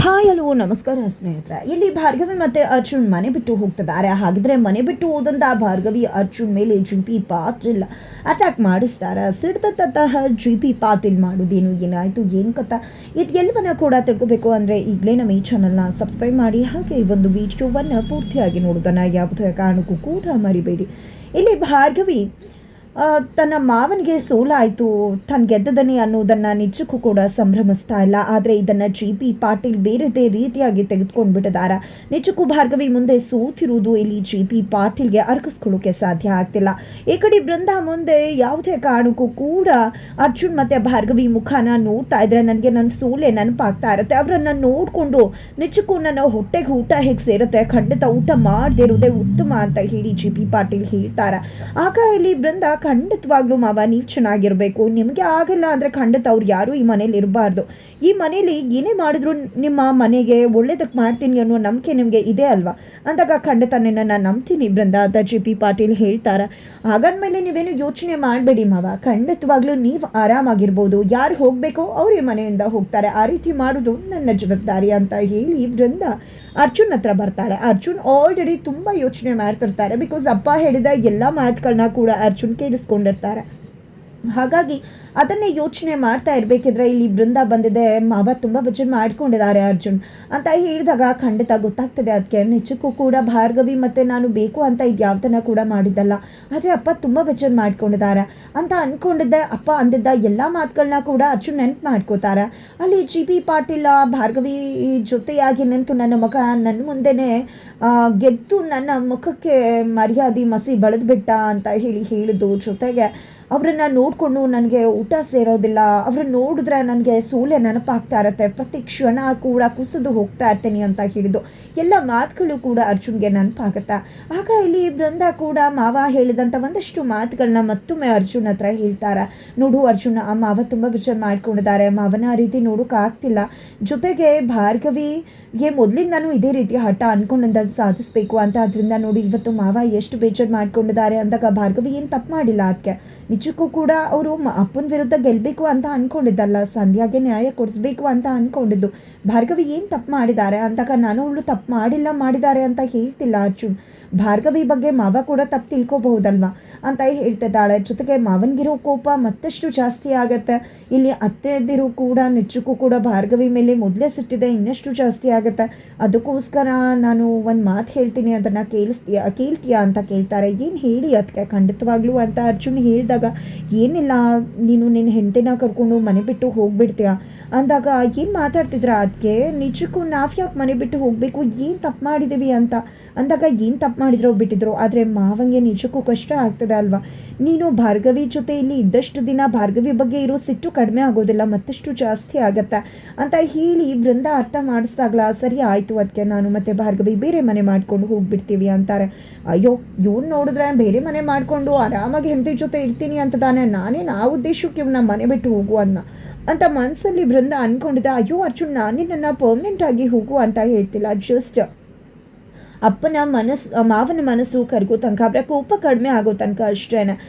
Hi hello ನಮಸ್ಕಾರ ಸ್ನೇಹಿತರೆ. ಇಲ್ಲಿ ಭಾರ್ಗವಿ ಮತ್ತೆ ಅರ್ಜುನ್ ಮನೆ ಬಿಟ್ಟು ಹೋಗ್ತಿದ್ದಾರೆ. ಹಾಗಿದ್ರೆ ಮನೆ ಬಿಟ್ಟು ಹೋದಂತ ಭಾರ್ಗವಿ ಅರ್ಜುನ್ ಮೇಲೆ ಜಿ.ಪಿ. ಪಾಟೀಲ್ ಅಟ್ಯಾಕ್ ಮಾಡಿಸ್ತಾರೆ. ಸಿಡ್ದಂತಹ ಜಿ.ಪಿ. ಪಾಟೀಲ್ ಮಾಡೋದೇನು, ಏನಾಯಿತು, ಏನು ಕಥಾ, ಇದೆಲ್ಲವನ್ನ ಕೂಡ ತಿಳ್ಕೋಬೇಕು ಅಂದರೆ ಈಗಲೇ ನಮ್ಮ ಈ ಚಾನಲ್ನ ಸಬ್ಸ್ಕ್ರೈಬ್ ಮಾಡಿ, ಹಾಗೆ ಈ ಒಂದು ವಿಡಿಯೋವನ್ನು ಪೂರ್ತಿಯಾಗಿ ನೋಡೋದನ್ನು ಯಾವುದೇ ಕಾರಣಕ್ಕೂ ಕೂಡ ಮರಿಬೇಡಿ. ಇಲ್ಲಿ ಭಾರ್ಗವಿ ತನ್ನ ಮಾವನಿಗೆ ಸೋಲಾಯಿತು, ತಾನು ಗೆದ್ದದನೆ ಅನ್ನೋದನ್ನು ನಿಜಕ್ಕೂ ಕೂಡ ಸಂಭ್ರಮಿಸ್ತಾ ಇಲ್ಲ. ಆದರೆ ಇದನ್ನು ಜಿ.ಪಿ. ಪಾಟೀಲ್ ಬೇರೆದೇ ರೀತಿಯಾಗಿ ತೆಗೆದುಕೊಂಡು ಬಿಟ್ಟಿದ್ದಾರೆ. ನಿಜಕ್ಕೂ ಭಾರ್ಗವಿ ಮುಂದೆ ಸೋತಿರುವುದು ಇಲ್ಲಿ ಜಿ.ಪಿ. ಪಾಟೀಲ್ಗೆ ಅರ್ಕಿಸ್ಕೊಳ್ಳೋಕೆ ಸಾಧ್ಯ ಆಗ್ತಿಲ್ಲ. ಈ ಕಡೆ ಬೃಂದಾ ಮುಂದೆ ಯಾವುದೇ ಕಾರಣಕ್ಕೂ ಕೂಡ ಅರ್ಜುನ್ ಮತ್ತು ಭಾರ್ಗವಿ ಮುಖಾನ ನೋಡ್ತಾ ಇದ್ರೆ ನನಗೆ ನನ್ನ ಸೋಲೆ ನೆನಪಾಗ್ತಾ ಇರುತ್ತೆ. ಅವರನ್ನು ನೋಡಿಕೊಂಡು ನಿಜಕ್ಕೂ ನನ್ನ ಹೊಟ್ಟೆಗೆ ಊಟ ಹೇಗೆ ಸೇರುತ್ತೆ, ಖಂಡಿತ ಊಟ ಮಾಡದೇ ಇರೋದೇ ಉತ್ತಮ ಅಂತ ಹೇಳಿ ಜಿ.ಪಿ. ಪಾಟೀಲ್ ಹೇಳ್ತಾರೆ. ಆಗ ಇಲ್ಲಿ ಬೃಂದಾ, ಖಂಡಿತವಾಗ್ಲೂ ಮಾವ ನೀವು ಚೆನ್ನಾಗಿರಬೇಕು, ನಿಮಗೆ ಆಗಲ್ಲ ಅಂದರೆ ಖಂಡಿತ ಅವ್ರು ಯಾರೂ ಈ ಮನೇಲಿ ಇರಬಾರ್ದು, ಈ ಮನೇಲಿ ಏನೇ ಮಾಡಿದ್ರು ನಿಮ್ಮ ಮನೆಗೆ ಒಳ್ಳೇದಕ್ಕೆ ಮಾಡ್ತೀನಿ ಅನ್ನೋ ನಂಬಿಕೆ ನಿಮಗೆ ಇದೆ ಅಲ್ವಾ, ಅಂದಾಗ ಖಂಡಿತ ನಿನ್ನನ್ನು ನಂಬ್ತೀನಿ ಬೃಂದಾ ಅಂತ ಜಿ.ಪಿ. ಪಾಟೀಲ್ ಹೇಳ್ತಾರೆ. ಹಾಗಾದ್ಮೇಲೆ ನೀವೇನು ಯೋಚನೆ ಮಾಡಬೇಡಿ ಮಾವ, ಖಂಡಿತವಾಗ್ಲೂ ನೀವು ಆರಾಮಾಗಿರ್ಬೋದು, ಯಾರು ಹೋಗಬೇಕೋ ಅವ್ರ ಮನೆಯಿಂದ ಹೋಗ್ತಾರೆ, ಆ ರೀತಿ ಮಾಡೋದು ನನ್ನ ಜವಾಬ್ದಾರಿ ಅಂತ ಹೇಳಿ ಬೃಂದಾ ಅರ್ಜುನ್ ಹತ್ರ ಬರ್ತಾಳೆ. ಅರ್ಜುನ್ ಆಲ್ರೆಡಿ ತುಂಬ ಯೋಚನೆ ಮಾಡ್ತಿರ್ತಾರೆ. ಬಿಕಾಸ್ ಅಪ್ಪ ಹೇಳಿದ ಎಲ್ಲ ಮಾತುಗಳನ್ನ ಕೂಡ ಅರ್ಜುನ್ ಕೇಳಿಸ್ಕೊಂಡಿರ್ತಾರೆ. ಹಾಗಾಗಿ ಅದನ್ನೇ ಯೋಚನೆ ಮಾಡ್ತಾ ಇರಬೇಕಿದ್ರೆ ಇಲ್ಲಿ ಬೃಂದಾ ಬಂದಿದೆ, ಮಾವ ತುಂಬ ಬಜೆಟ್ ಮಾಡ್ಕೊಂಡಿದ್ದಾರೆ ಅರ್ಜುನ್ ಅಂತ ಹೇಳಿದಾಗ ಖಂಡಿತ ಗೊತ್ತಾಗ್ತದೆ. ಅದಕ್ಕೆ ನಿಜಕ್ಕೂ ಕೂಡ ಭಾರ್ಗವಿ ಮತ್ತು ನಾನು ಬೇಕು ಅಂತ ಇದು ಯಾವುದನ್ನು ಕೂಡ ಮಾಡಿದ್ದಲ್ಲ, ಆದರೆ ಅಪ್ಪ ತುಂಬ ಬಜೆಟ್ ಮಾಡ್ಕೊಂಡಿದ್ದಾರೆ ಅಂತ ಅಂದ್ಕೊಂಡಿದ್ದೆ. ಅಪ್ಪ ಅಂದಿದ್ದ ಎಲ್ಲ ಮಾತುಗಳನ್ನ ಕೂಡ ಅರ್ಜುನ್ ನೆನ್ಪು ಮಾಡ್ಕೋತಾರೆ. ಅಲ್ಲಿ ಜಿ.ಪಿ. ಪಾಟೀಲ ಭಾರ್ಗವಿ ಜೊತೆಯಾಗಿ ನಿಂತು ನನ್ನ ಮಗ ನನ್ನ ಮುಂದೆನೇ ಗೆದ್ದು ನನ್ನ ಮುಖಕ್ಕೆ ಮರ್ಯಾದೆ ಮಸಿ ಬೆಳೆದ್ಬಿಟ್ಟ ಅಂತ ಹೇಳಿದ್ದು, ಜೊತೆಗೆ ಅವರನ್ನು ನೋಡಿಕೊಂಡು ನನಗೆ ಊಟ ಸೇರೋದಿಲ್ಲ, ಅವ್ರನ್ನ ನೋಡಿದ್ರೆ ನನಗೆ ಸೋಲೆ ನೆನಪಾಗ್ತಾ ಇರುತ್ತೆ, ಪ್ರತಿ ಕ್ಷಣ ಕೂಡ ಕುಸಿದು ಹೋಗ್ತಾ ಇರ್ತೀನಿ ಅಂತ ಹೇಳಿದ್ದು ಎಲ್ಲ ಮಾತುಗಳು ಕೂಡ ಅರ್ಜುನ್ಗೆ ನೆನಪಾಗುತ್ತೆ. ಆಗ ಇಲ್ಲಿ ಬೃಂದಾ ಕೂಡ ಮಾವ ಹೇಳಿದಂಥ ಒಂದಷ್ಟು ಮಾತುಗಳನ್ನ ಮತ್ತೊಮ್ಮೆ ಅರ್ಜುನ್ ಹತ್ರ ಹೇಳ್ತಾರೆ. ನೋಡು ಅರ್ಜುನ್, ಆ ಮಾವ ತುಂಬ ವಿಚಾರ ಮಾಡ್ಕೊಂಡಿದ್ದಾರೆ, ಮಾವನ ಆ ರೀತಿ ನೋಡೋಕ್ಕಾಗ್ತಿಲ್ಲ, ಜೊತೆಗೆ ಭಾರ್ಗವಿಗೆ ಮೊದಲಿಂದನೂ ಇದೇ ರೀತಿ ಹಠ ಅಂದ್ಕೊಂಡಂತ ಸಾಧಿಸಬೇಕು ಅಂತ, ಅದರಿಂದ ನೋಡಿ ಇವತ್ತು ಮಾವ ಎಷ್ಟು ಬೇಜಾರು ಮಾಡ್ಕೊಂಡಿದ್ದಾರೆ ಅಂದಾಗ ಭಾರ್ಗವಿ ಏನು ತಪ್ಪು ಮಾಡಿಲ್ಲ. ಅದಕ್ಕೆ ನಿಜಕ್ಕೂ ಕೂಡ ಅವರು ಅಪ್ಪನ ವಿರುದ್ಧ ಗೆಲ್ಲಬೇಕು ಅಂತ ಅಂದ್ಕೊಂಡಿದ್ದಲ್ಲ, ಸಂಧ್ಯಾಗೆ ನ್ಯಾಯ ಕೊಡಿಸ್ಬೇಕು ಅಂತ ಅಂದ್ಕೊಂಡಿದ್ದು. ಭಾರ್ಗವಿ ಏನು ತಪ್ಪು ಮಾಡಿದ್ದಾರೆ ಅಂದಾಗ ನಾನು ಅವಳು ತಪ್ಪು ಮಾಡಿದ್ದಾರೆ ಅಂತ ಹೇಳ್ತಿಲ್ಲ ಅರ್ಜುನ್, ಭಾರ್ಗವಿ ಬಗ್ಗೆ ಮಾವ ಕೂಡ ತಪ್ಪು ತಿಳ್ಕೊಬಹುದಲ್ವಾ ಅಂತ ಹೇಳ್ತಿದ್ದಾಳೆ. ಜೊತೆಗೆ ಮಾವನಿಗಿರೋ ಕೋಪ ಮತ್ತಷ್ಟು ಜಾಸ್ತಿ ಆಗತ್ತೆ. ಇಲ್ಲಿ ಅತ್ತೆದಿರು ಕೂಡ ನಿಜಕ್ಕೂ ಕೂಡ ಭಾರ್ಗವಿ ಮೇಲೆ ಮೊದಲೇ ಸಿಟ್ಟಿದೆ, ಇನ್ನಷ್ಟು ಜಾಸ್ತಿ ಆಗುತ್ತೆ. ಅದಕ್ಕೋಸ್ಕರ ನಾನು ಒಂದು ಮಾತು ಹೇಳ್ತೀನಿ, ಅದನ್ನು ಕೇಳ್ತೀಯಾ ಅಂತ ಕೇಳ್ತಾರೆ. ಏನು ಹೇಳಿ ಅದಕ್ಕೆ ಖಂಡಿತವಾಗ್ಲೂ ಅಂತ ಅರ್ಜುನ್ ಹೇಳಿದಾಗ, ಏನಿಲ್ಲ ನೀನು ನಿನ್ನ ಹೆಂಡತಿನ ಕರ್ಕೊಂಡು ಮನೆ ಬಿಟ್ಟು ಹೋಗ್ಬಿಡ್ತೀಯ ಅಂದಾಗ ಏನು ಮಾತಾಡ್ತಿದ್ರ, ಅದಕ್ಕೆ ನಿಜಕ್ಕೂ ನಾವು ಯಾಕೆ ಮನೆ ಬಿಟ್ಟು ಹೋಗಬೇಕು, ಏನು ತಪ್ಪು ಮಾಡಿದ್ದೀವಿ ಅಂತ ಅಂದಾಗ ಏನು ತಪ್ಪು ಮಾಡಿದ್ರೋ ಬಿಟ್ಟಿದ್ರು, ಆದರೆ ಮಾವಂಗೆ ನಿಜಕ್ಕೂ ಕಷ್ಟ ಆಗ್ತದೆ ಅಲ್ವಾ, ನೀನು ಭಾರ್ಗವಿ ಜೊತೆ ಇಲ್ಲಿ ಇದ್ದಷ್ಟು ದಿನ ಭಾರ್ಗವಿ ಬಗ್ಗೆ ಇರೋ ಸಿಟ್ಟು ಕಡಿಮೆ ಆಗೋದಿಲ್ಲ, ಮತ್ತಷ್ಟು ಜಾಸ್ತಿ ಆಗತ್ತೆ ಅಂತ ಹೇಳಿ ಬೃಂದಾ ಅರ್ಥ ಮಾಡಿಸ್ದಾಗಲ ಸರಿ ಆಯಿತು, ಅದಕ್ಕೆ ನಾನು ಮತ್ತೆ ಭಾರ್ಗವಿ ಬೇರೆ ಮನೆ ಮಾಡ್ಕೊಂಡು ಹೋಗ್ಬಿಡ್ತೀವಿ ಅಂತಾರೆ. ಅಯ್ಯೋ ಇವ್ನು ನೋಡಿದ್ರೆ ಬೇರೆ ಮನೆ ಮಾಡಿಕೊಂಡು ಆರಾಮಾಗಿ ಹೆಂಡತಿ ಜೊತೆ ಇರ್ತೀನಿ ಅಂತ ತಾನೆ, ನಾನೇನು ಆ ಉದ್ದೇಶಕ್ಕೆ ಇವನ್ನ ಮನೆ ಬಿಟ್ಟು ಹೋಗು ಅಂತ ಮನಸ್ಸಲ್ಲಿ ಬೃಂದಾ ಅಂದ್ಕೊಂಡಿದ್ದೆ. ಅಯ್ಯೋ ಅರ್ಜುನ್, ನಾನೇ ನನ್ನ ಪರ್ಮನೆಂಟ್ ಆಗಿ ಹೋಗು ಅಂತ ಹೇಳ್ತಿಲ್ಲ, ಜಸ್ಟ್ ಮಾವನ ಮನಸ್ಸು ಕರಗೋ ತನಕ, ಅವರ ಕೋಪ ಕಡಿಮೆ ಆಗೋ ತನಕ ಅಷ್ಟೇ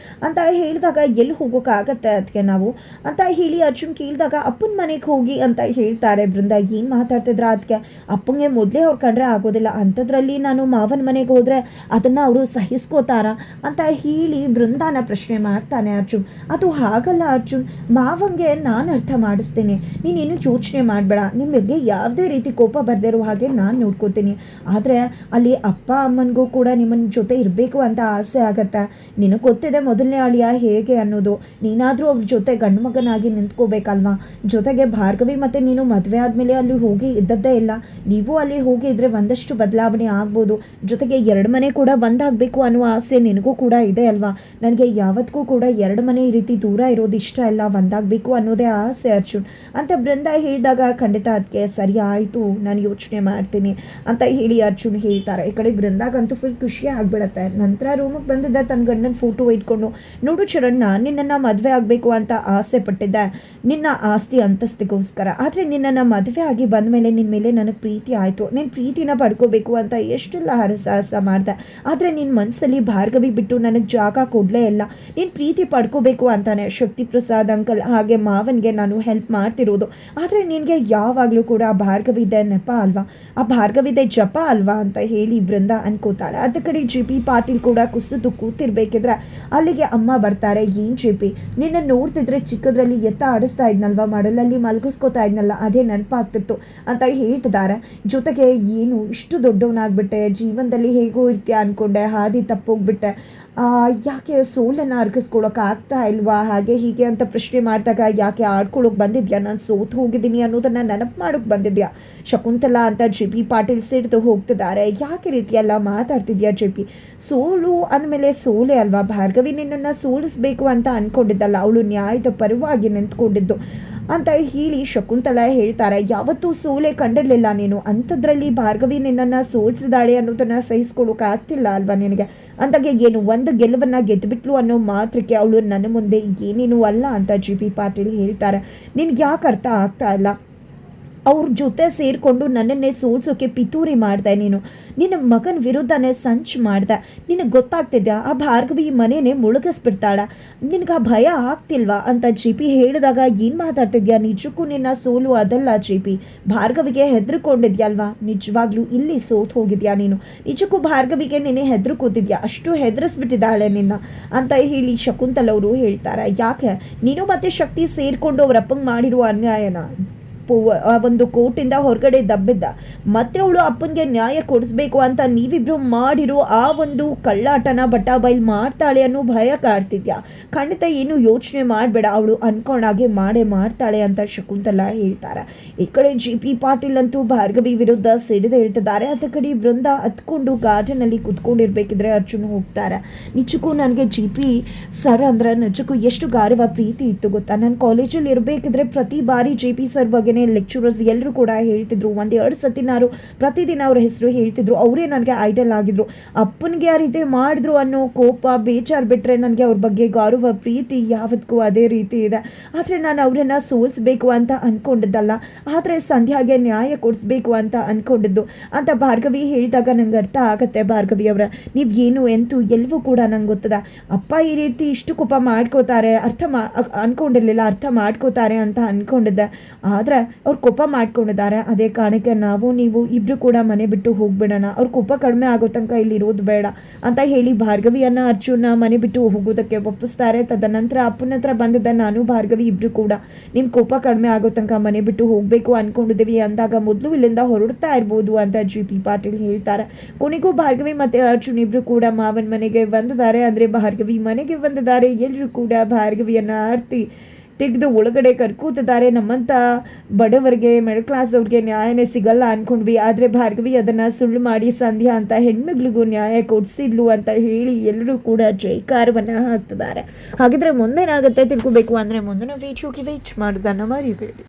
ಅಂತ ಹೇಳಿದಾಗ ಎಲ್ಲಿ ಹೋಗೋಕ್ಕಾಗತ್ತೆ ಅದಕ್ಕೆ ನಾವು ಅಂತ ಹೇಳಿ ಅರ್ಜುನ್ ಕೇಳಿದಾಗ ಅಪ್ಪನ ಮನೆಗೆ ಹೋಗಿ ಅಂತ ಹೇಳ್ತಾರೆ. ಬೃಂದಾ ಏನು ಮಾತಾಡ್ತಿದ್ರ, ಅದಕ್ಕೆ ಅಪ್ಪಂಗೆ ಮೊದಲೇ ಅವ್ರು ಕಂಡ್ರೆ ಆಗೋದಿಲ್ಲ, ಅಂಥದ್ರಲ್ಲಿ ನಾನು ಮಾವನ ಮನೆಗೆ ಹೋದರೆ ಅದನ್ನು ಅವರು ಸಹಿಸ್ಕೋತಾರ ಅಂತ ಹೇಳಿ ಬೃಂದಾನ ಪ್ರಶ್ನೆ ಮಾಡ್ತಾನೆ ಅರ್ಜುನ್. ಅದು ಹಾಗಲ್ಲ ಅರ್ಜುನ್, ಮಾವಂಗೆ ನಾನು ಅರ್ಥ ಮಾಡಿಸ್ತೀನಿ, ನೀನೇನು ಯೋಚನೆ ಮಾಡಬೇಡ, ನಿಮಗೆ ಯಾವುದೇ ರೀತಿ ಕೋಪ ಬರದಿರೋ ಹಾಗೆ ನಾನು ನೋಡ್ಕೋತೀನಿ, ಆದರೆ ಅಲ್ಲಿ ಅಪ್ಪ ಅಮ್ಮನಿಗೂ ಕೂಡ ನಿಮ್ಮನ ಜೊತೆ ಇರಬೇಕು ಅಂತ ಆಸೆ ಆಗತ್ತೆ. ನಿನಗೆ ಗೊತ್ತಿದೆ ಮೊದಲನೇ ಅಳಿಯ ಹೇಗೆ ಅನ್ನೋದು, ನೀನಾದರೂ ಅವ್ರ ಜೊತೆ ಗಂಡು ಮಗನಾಗಿ ನಿಂತ್ಕೋಬೇಕಲ್ವಾ, ಜೊತೆಗೆ ಭಾರ್ಗವಿ ಮತ್ತು ನೀನು ಮದುವೆ ಆದಮೇಲೆ ಅಲ್ಲಿ ಹೋಗಿ ಇದ್ದದ್ದೇ ಇಲ್ಲ, ನೀವು ಅಲ್ಲಿ ಹೋಗಿ ಇದ್ರೆ ಒಂದಷ್ಟು ಬದಲಾವಣೆ ಆಗ್ಬೋದು, ಜೊತೆಗೆ ಎರಡು ಮನೆ ಕೂಡ ಒಂದಾಗಬೇಕು ಅನ್ನುವ ಆಸೆ ನಿನಗೂ ಕೂಡ ಇದೆ ಅಲ್ವಾ, ನನಗೆ ಯಾವತ್ತಿಗೂ ಕೂಡ ಎರಡು ಮನೆ ಈ ರೀತಿ ದೂರ ಇರೋದು ಇಷ್ಟ ಇಲ್ಲ, ಒಂದಾಗಬೇಕು ಅನ್ನೋದೇ ಆಸೆ ಅರ್ಜುನ್ ಅಂತ ಬೃಂದಾ ಹೇಳಿದಾಗ ಖಂಡಿತ ಅದಕ್ಕೆ ಸರಿ ಆಯಿತು, ನಾನು ಯೋಚನೆ ಮಾಡ್ತೀನಿ ಅಂತ ಹೇಳಿ ಅರ್ಜುನ್ ಹೇಳ್ತಾರೆ. ಹೇಳ್ತಾರೆ. ಈ ಕಡೆ ಬೃಂದಾಗಂತೂ ಫುಲ್ ಖುಷಿ ಆಗ್ಬಿಡತ್ತೆ. ನಂತರ ರೂಮಿಗೆ ಬಂದಿದ್ದ ತನ್ನ ಗಂಡನ ಫೋಟೋ ಇಟ್ಕೊಂಡು, ನೋಡು ಚರಣ್, ನಿನ್ನನ್ನು ಮದುವೆ ಆಗಬೇಕು ಅಂತ ಆಸೆ ಪಟ್ಟಿದ್ದೆ ನಿನ್ನ ಆಸ್ತಿ ಅಂತಸ್ತಿಗೋಸ್ಕರ. ಆದರೆ ನಿನ್ನನ್ನು ಮದುವೆ ಆಗಿ ಬಂದ ಮೇಲೆ ನಿನ್ನ ಮೇಲೆ ನನಗೆ ಪ್ರೀತಿ ಆಯಿತು. ನಿನ್ನ ಪ್ರೀತಿನ ಪಡ್ಕೋಬೇಕು ಅಂತ ಎಷ್ಟೆಲ್ಲ ಹರಸಾಹಸ ಮಾಡಿದೆ. ಆದರೆ ನಿನ್ನ ಮನಸ್ಸಲ್ಲಿ ಭಾರ್ಗವಿ ಬಿಟ್ಟು ನನಗೆ ಜಾಗ ಕೊಡಲೇ ಇಲ್ಲ. ನೀನು ಪ್ರೀತಿ ಪಡ್ಕೋಬೇಕು ಅಂತಾನೆ ಶಕ್ತಿ ಪ್ರಸಾದ್ ಅಂಕಲ್ ಹಾಗೆ ಮಾವನಿಗೆ ನಾನು ಹೆಲ್ಪ್ ಮಾಡ್ತಿರೋದು. ಆದರೆ ನಿನಗೆ ಯಾವಾಗಲೂ ಕೂಡ ಆ ಭಾರ್ಗವಿದೆ ನೆಪ ಅಲ್ವಾ, ಆ ಭಾರ್ಗವಿದೆ ಜಪ ಅಲ್ವಾ ಅಂತ ಹೇಳಿ ಬೃಂದ ಅನ್ಕೋತಾಳೆ. ಅದ ಕಡೆ ಜಿ ಪಿ ಪಾಟೀಲ್ ಕೂಡ ಕುಸಿದು ಕೂತಿರ್ಬೇಕಿದ್ರೆ ಅಲ್ಲಿಗೆ ಅಮ್ಮ ಬರ್ತಾರೆ. ಏನು ಜಿ ಪಿ, ನಿನ್ನ ನೋಡ್ತಿದ್ರೆ ಚಿಕ್ಕದ್ರಲ್ಲಿ ಎತ್ತ ಆಡಿಸ್ತಾ ಇದ್ನಲ್ವಾ, ಮಡಲಲ್ಲಿ ಮಲಗಿಸ್ಕೋತಾ ಇದ್ನಲ್ಲ, ಅದೇ ನೆನಪಾಗ್ತಿತ್ತು ಅಂತ ಹೇಳ್ತಿದ್ದಾರೆ. ಜೊತೆಗೆ ಏನು ಇಷ್ಟು ದೊಡ್ಡವನಾಗ್ಬಿಟ್ಟೆ, ಜೀವನದಲ್ಲಿ ಹೇಗೋ ಇರ್ತೀಯ ಅಂದ್ಕೊಂಡೆ, ಹಾದಿ ತಪ್ಪೋಗ್ಬಿಟ್ಟೆ, ಯಾಕೆ ಸೋಲನ್ನು ಅರ್ಗಿಸ್ಕೊಳಕ್ಕೆ ಆಗ್ತಾ ಇಲ್ವಾ, ಹಾಗೆ ಹೀಗೆ ಅಂತ ಪ್ರಶ್ನೆ ಮಾಡಿದಾಗ ಯಾಕೆ ಆಡ್ಕೊಳ್ಳೋಕೆ ಬಂದಿದ್ಯಾ, ನಾನು ಸೋತು ಹೋಗಿದ್ದೀನಿ ಅನ್ನೋದನ್ನು ನೆನಪು ಮಾಡೋಕ್ಕೆ ಬಂದಿದ್ಯಾ ಶಕುಂತಲಾ ಅಂತ ಜಿ ಪಿ ಪಾಟೀಲ್ ಸಿಡ್ದು ಹೋಗ್ತಿದ್ದಾರೆ. ಯಾಕೆ ರೀತಿಯೆಲ್ಲ ಮಾತಾಡ್ತಿದ್ಯಾ ಜಿ ಪಿ, ಸೋಲು ಅಂದಮೇಲೆ ಸೋಲೆ ಅಲ್ವಾ, ಭಾರ್ಗವಿ ನಿನ್ನನ್ನು ಸೋಲಿಸ್ಬೇಕು ಅಂತ ಅಂದ್ಕೊಂಡಿದ್ದಲ್ಲ, ಅವಳು ನ್ಯಾಯದ ಪರವಾಗಿ ನಿಂತ್ಕೊಂಡಿದ್ದು ಅಂತ ಹೇಳಿ ಶಕುಂತಲಾ ಹೇಳ್ತಾರೆ. ಯಾವತ್ತೂ ಸೋಲೆ ಕಂಡಿರಲಿಲ್ಲ ನೀನು, ಅಂಥದ್ರಲ್ಲಿ ಭಾರ್ಗವಿ ನಿನ್ನನ್ನು ಸೋಲಿಸಿದಾಳೆ ಅನ್ನೋದನ್ನು ಸಹಿಸ್ಕೊಳ್ಳೋಕೆ ಆಗ್ತಿಲ್ಲ ಅಲ್ವಾ ನಿನಗೆ, ಅಂದಾಗೆ ಏನು ಒಂದು ಗೆಲುವನ್ನು ಗೆದ್ದುಬಿಟ್ಲು ಅನ್ನೋ ಮಾತ್ರಕ್ಕೆ ಅವಳು ನನ್ನ ಮುಂದೆ ಏನೇನೂ ಅಲ್ಲ ಅಂತ ಜಿ ಪಿ ಪಾಟೀಲ್ ಹೇಳ್ತಾರೆ. ನಿನ್ಗೆ ಯಾಕೆ ಅರ್ಥ ಆಗ್ತಾ ಇಲ್ಲ, ಅವ್ರ ಜೊತೆ ಸೇರಿಕೊಂಡು ನನ್ನನ್ನೇ ಸೋಲ್ಸೋಕೆ ಪಿತೂರಿ ಮಾಡಿದೆ ನೀನು, ನಿನ್ನ ಮಗನ ವಿರುದ್ಧನೇ ಸಂಚು ಮಾಡಿದೆ. ನಿನಗೆ ಗೊತ್ತಾಗ್ತಿದ್ಯಾ ಆ ಭಾರ್ಗವಿ ಮನೇನೆ ಮುಳುಗಿಸ್ಬಿಡ್ತಾಳ, ನಿನಗೆ ಆ ಭಯ ಆಗ್ತಿಲ್ವಾ ಅಂತ ಜಿ ಪಿ ಹೇಳಿದಾಗ ಏನು ಮಾತಾಡ್ತಿದ್ಯಾ, ನಿಜಕ್ಕೂ ನಿನ್ನ ಸೋಲು ಅದಲ್ಲ ಜಿ ಪಿ, ಭಾರ್ಗವಿಗೆ ಹೆದರ್ಕೊಂಡಿದ್ಯಲ್ವಾ, ನಿಜವಾಗ್ಲೂ ಇಲ್ಲಿ ಸೋತು ಹೋಗಿದ್ಯಾ ನೀನು, ನಿಜಕ್ಕೂ ಭಾರ್ಗವಿಗೆ ನೀನೆ ಕೂತಿದ್ಯಾ, ಅಷ್ಟು ಹೆದರಿಸ್ಬಿಟ್ಟಿದ್ದಾಳೆ ನಿನ್ನ ಅಂತ ಹೇಳಿ ಶಕುಂತಲವರು ಹೇಳ್ತಾರೆ. ಯಾಕೆ ನೀನು ಮತ್ತೆ ಶಕ್ತಿ ಸೇರಿಕೊಂಡು ಅವರಪ್ಪಂಗೆ ಮಾಡಿರುವ ಅನ್ಯಾಯನ ಒಂದು ಕೋರ್ಟಿಂದ ಹೊರಗಡೆ ದಬ್ಬಿದ್ದ, ಮತ್ತೆ ಅವಳು ಅಪ್ಪನಿಗೆ ನ್ಯಾಯ ಕೊಡಿಸ್ಬೇಕು ಅಂತ ನೀವಿಬ್ರು ಮಾಡಿರೋ ಆ ಒಂದು ಕಳ್ಳಾಟನ ಬಟಾಬೈಲ್ ಮಾಡ್ತಾಳೆ ಅನ್ನೋ ಭಯ ಕಾಡ್ತಿದ್ಯಾ, ಖಂಡಿತ ಏನು ಯೋಚನೆ ಮಾಡಬೇಡ, ಅವಳು ಅನ್ಕೊಂಡಾಗೆ ಮಾಡೇ ಮಾಡ್ತಾಳೆ ಅಂತ ಶಕುಂತಲಾ ಹೇಳ್ತಾರೆ. ಈ ಕಡೆ ಜಿ ಪಿ ಪಾಟೀಲ್ ಅಂತೂ ಭಾರ್ಗವಿ ವಿರುದ್ಧ ಸಿಡಿದು ಹೇಳ್ತಿದ್ದಾರೆ. ಅದ ಕಡೆ ವೃಂದ ಹತ್ಕೊಂಡು ಗಾರ್ಡನಲ್ಲಿ ಕುತ್ಕೊಂಡಿರ್ಬೇಕಿದ್ರೆ ಅರ್ಜುನ್ ಹೋಗ್ತಾರೆ. ನಿಜಕ್ಕೂ ನನಗೆ ಜಿ ಪಿ ಸರ್ ಅಂದ್ರೆ ನಿಜಕ್ಕೂ ಎಷ್ಟು ಗಾಢವ ಪ್ರೀತಿ ಇತ್ತು ಗೊತ್ತಾ, ನಾನು ಕಾಲೇಜಲ್ಲಿ ಇರಬೇಕಿದ್ರೆ ಪ್ರತಿ ಬಾರಿ ಜಿ ಪಿ ಸರ್ ಬಗ್ಗೆ ಲೆಕ್ಚರರ್ಸ್ ಎಲ್ಲರೂ ಕೂಡ ಹೇಳ್ತಿದ್ರು, ಒಂದೆರಡು ಸತಿ ನಾನು ಪ್ರತಿದಿನ ಅವ್ರ ಹೆಸರು ಹೇಳ್ತಿದ್ರು, ಅವರೇ ನನಗೆ ಐಡಲ್ ಆಗಿದ್ರು. ಅಪ್ಪನಿಗೆ ಆ ರೀತಿ ಮಾಡಿದ್ರು ಅನ್ನೋ ಕೋಪ ಬೇಜಾರು ಬಿಟ್ಟರೆ ನನಗೆ ಅವ್ರ ಬಗ್ಗೆ ಗೌರವ ಪ್ರೀತಿ ಯಾವತ್ತೂ ಅದೇ ರೀತಿ ಇದೆ. ಆದರೆ ನಾನು ಅವರನ್ನು ಸೋಲಿಸ್ಬೇಕು ಅಂತ ಅಂದ್ಕೊಂಡಿದ್ದಲ್ಲ, ಆದರೆ ಸಂಧ್ಯಾಗೆ ನ್ಯಾಯ ಕೊಡಿಸ್ಬೇಕು ಅಂತ ಅಂದ್ಕೊಂಡಿದ್ದು ಅಂತ ಭಾರ್ಗವಿ ಹೇಳಿದಾಗ ನಂಗೆ ಅರ್ಥ ಆಗುತ್ತೆ. ಭಾರ್ಗವಿ ಅವರ ನೀವು ಏನು ಎಂತೂ ಎಲ್ಲವೂ ಕೂಡ ನಂಗೆ ಗೊತ್ತದ, ಅಪ್ಪ ಈ ರೀತಿ ಇಷ್ಟು ಕೋಪ ಮಾಡ್ಕೋತಾರೆ ಅಂದ್ಕೊಂಡಿರಲಿಲ್ಲ, ಅರ್ಥ ಮಾಡ್ಕೋತಾರೆ ಅಂತ ಅಂದ್ಕೊಂಡಿದ್ದೆ, ಆದರೆ ಅವ್ರು ಕೋಪ ಮಾಡ್ಕೊಂಡಿದ್ದಾರೆ. ಅದೇ ಕಾರಣಕ್ಕೆ ನಾವು ನೀವು ಇಬ್ರು ಕೂಡ ಮನೆ ಬಿಟ್ಟು ಹೋಗ್ಬಿಡೋಣ, ಅವ್ರ ಕೋಪ ಕಡಿಮೆ ಆಗೋ ತನಕ ಇಲ್ಲಿ ಇರೋದು ಬೇಡ ಅಂತ ಹೇಳಿ ಭಾರ್ಗವಿಯನ್ನು ಅರ್ಜುನ ಮನೆ ಬಿಟ್ಟು ಹೋಗೋದಕ್ಕೆ ಒಪ್ಪಿಸ್ತಾರೆ. ತದನಂತರ ಅಪ್ಪನ ಹತ್ರ ಬಂದಿದ್ದ ನಾನು ಭಾರ್ಗವಿ ಇಬ್ರು ಕೂಡ ನಿಮ್ಮ ಕೋಪ ಕಡಿಮೆ ಆಗೋ ತನಕ ಮನೆ ಬಿಟ್ಟು ಹೋಗಬೇಕು ಅಂದ್ಕೊಂಡಿದ್ದೀವಿ ಅಂದಾಗ ಮೊದಲು ಇಲ್ಲಿಂದ ಹೊರಡ್ತಾ ಇರ್ಬೋದು ಅಂತ ಜಿ ಪಿ ಪಾಟೀಲ್ ಹೇಳ್ತಾರೆ. ಕೊನೆಗೂ ಭಾರ್ಗವಿ ಮತ್ತು ಅರ್ಜುನ್ ಇಬ್ರು ಕೂಡ ಮಾವನ ಮನೆಗೆ ಬಂದಿದ್ದಾರೆ. ಅಂದರೆ ಭಾರ್ಗವಿ ಮನೆಗೆ ಬಂದಿದ್ದಾರೆ. ಎಲ್ಲರೂ ಕೂಡ ಭಾರ್ಗವಿಯನ್ನು ಆರ್ತಿ ತೆಗೆದು ಒಳಗಡೆ ಕರ್ಕೋತಿದ್ದಾರೆ. ನಮ್ಮಂಥ ಬಡವರಿಗೆ ಮಿಡಲ್ ಕ್ಲಾಸ್ ಅವ್ರಿಗೆ ನ್ಯಾಯನೇ ಸಿಗಲ್ಲ ಅಂದ್ಕೊಂಡ್ವಿ, ಆದರೆ ಭಾರ್ಗವಿ ಅದನ್ನು ಸುಳ್ಳು ಮಾಡಿ ಸಂಧ್ಯಾ ಅಂತ ಹೆಣ್ಮಗಳಿಗೂ ನ್ಯಾಯ ಕೊಡಿಸಿದ್ಲು ಅಂತ ಹೇಳಿ ಎಲ್ಲರೂ ಕೂಡ ಜೈಕಾರವನ್ನು ಹಾಕ್ತಿದ್ದಾರೆ. ಹಾಗಿದ್ರೆ ಮುಂದೇನಾಗುತ್ತೆ ತಿಳ್ಕೊಬೇಕು ಅಂದರೆ ಮುಂದಿನ ವಿಡಿಯೋಗೆ ವೇಟ್ ಮಾಡೋದನ್ನು ಮರಿಬೇಡಿ.